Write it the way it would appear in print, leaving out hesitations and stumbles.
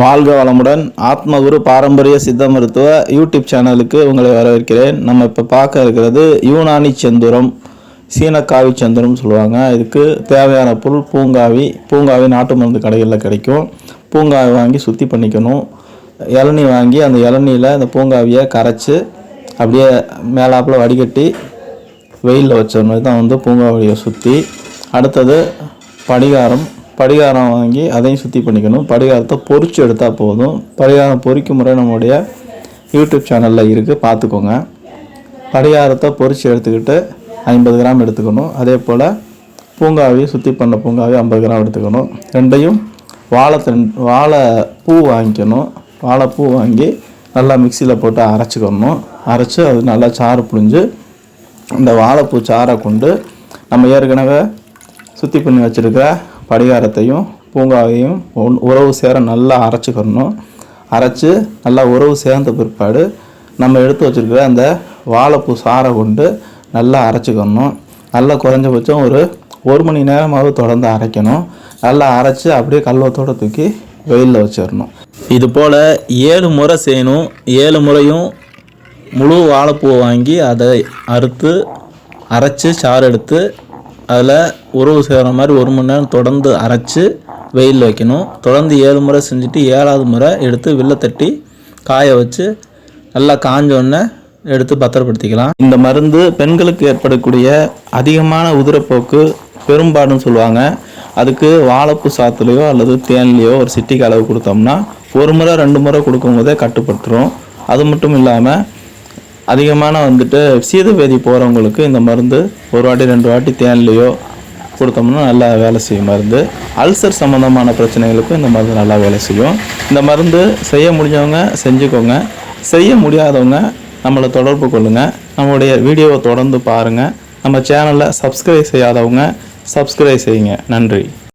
வாழ்க வளமுடன். ஆத்மகுரு பாரம்பரிய சித்த மருத்துவ யூடியூப் சேனலுக்கு உங்களை வரவேற்கிறேன். நம்ம இப்போ பார்க்க இருக்கிறது யூனானி செந்தூரம், சீனக்காவி செந்தூரம் சொல்லுவாங்க. இதுக்கு தேவையான பொருள் பூங்காவி நாட்டு மருந்து கடைகளில் கிடைக்கும். பூங்காவி வாங்கி சுத்தி பண்ணிக்கணும். இளநீ வாங்கி அந்த இளநியில் அந்த பூங்காவியை கரைச்சி அப்படியே மேலாப்பில் வடிகட்டி வெயிலில் வச்சிடணும். இதுதான் பூங்காவியை சுற்றி. அடுத்தது படிகாரம் வாங்கி அதையும் சுற்றி பண்ணிக்கணும். படிகாரத்தை பொரிச்சு எடுத்தால் போதும். படிகாரம் பொரிக்கும் முறை நம்முடைய யூடியூப் சேனலில் இருக்குது, பார்த்துக்கோங்க. படிகாரத்தை பொரிச்சு எடுத்துக்கிட்டு 50 கிராம் எடுத்துக்கணும். அதே போல் சுற்றி பண்ண பூங்காவி 50 கிராம் எடுத்துக்கணும். ரெண்டையும் வாழைப்பூ வாங்கிக்கணும். வாழைப்பூ வாங்கி நல்லா மிக்சியில் போட்டு அரைச்சி அது நல்லா சாறு புழிஞ்சு இந்த வாழைப்பூ சாறை கொண்டு நம்ம ஏற்கனவே சுற்றி பண்ணி வச்சுருக்கிற படிகாரத்தையும் பூங்காவையும் உறவு சேர நல்லா அரைச்சி நல்லா உறவு சேர்ந்த பிற்பாடு நம்ம எடுத்து வச்சுருக்கிற அந்த வாழைப்பூ சாறை கொண்டு நல்லா அரைச்சிக்கணும். நல்லா குறைஞ்சபட்சம் ஒரு மணி நேரமாவது தொடர்ந்து அரைக்கணும். நல்லா அரைச்சி அப்படியே கல்வத்தோடு தூக்கி வெயிலில் வச்சிடணும். இது போல் 7 முறை செய்யணும். 7 முறையும் முழு வாழைப்பூவை வாங்கி அதை அரைச்சி சாறு எடுத்து அதில் உறவு செய்கிற மாதிரி 1 மணி நேரம் தொடர்ந்து அரைச்சி வெயிலில் வைக்கணும். தொடர்ந்து 7 முறை செஞ்சுட்டு 7ஆவது முறை எடுத்து வில்லை தட்டி காய வச்சு நல்லா காஞ்சோடனே எடுத்து பத்திரப்படுத்திக்கலாம். இந்த மருந்து பெண்களுக்கு ஏற்படக்கூடிய அதிகமான உதிரப்போக்கு பெரும்பாடுன்னு சொல்லுவாங்க. அதுக்கு வாழைப்பூ சாத்துலையோ அல்லது தேன்லையோ ஒரு சிட்டிக்கு அளவு கொடுத்தோம்னா 1 முறை 2 முறை கொடுக்கும்போதே கட்டுப்பட்டுரும். அது மட்டும் இல்லாமல் அதிகமான சீதவேதி போகிறவங்களுக்கு இந்த மருந்து 1 வாட்டி 2 வாட்டி தேன்லையோ கொடுத்தோம்னா நல்லா வேலை செய்யும் மருந்து. அல்சர் சம்மந்தமான பிரச்சனைகளுக்கும் இந்த மருந்து நல்லா வேலை செய்யும். இந்த மருந்து செய்ய முடிஞ்சவங்க செஞ்சுக்கோங்க. செய்ய முடியாதவங்க நம்மளை தொடர்பு கொள்ளுங்கள். நம்மளுடைய வீடியோவை தொடர்ந்து பாருங்கள். நம்ம சேனலை சப்ஸ்கிரைப் செய்யாதவங்க சப்ஸ்கிரைப் செய்யுங்க. நன்றி.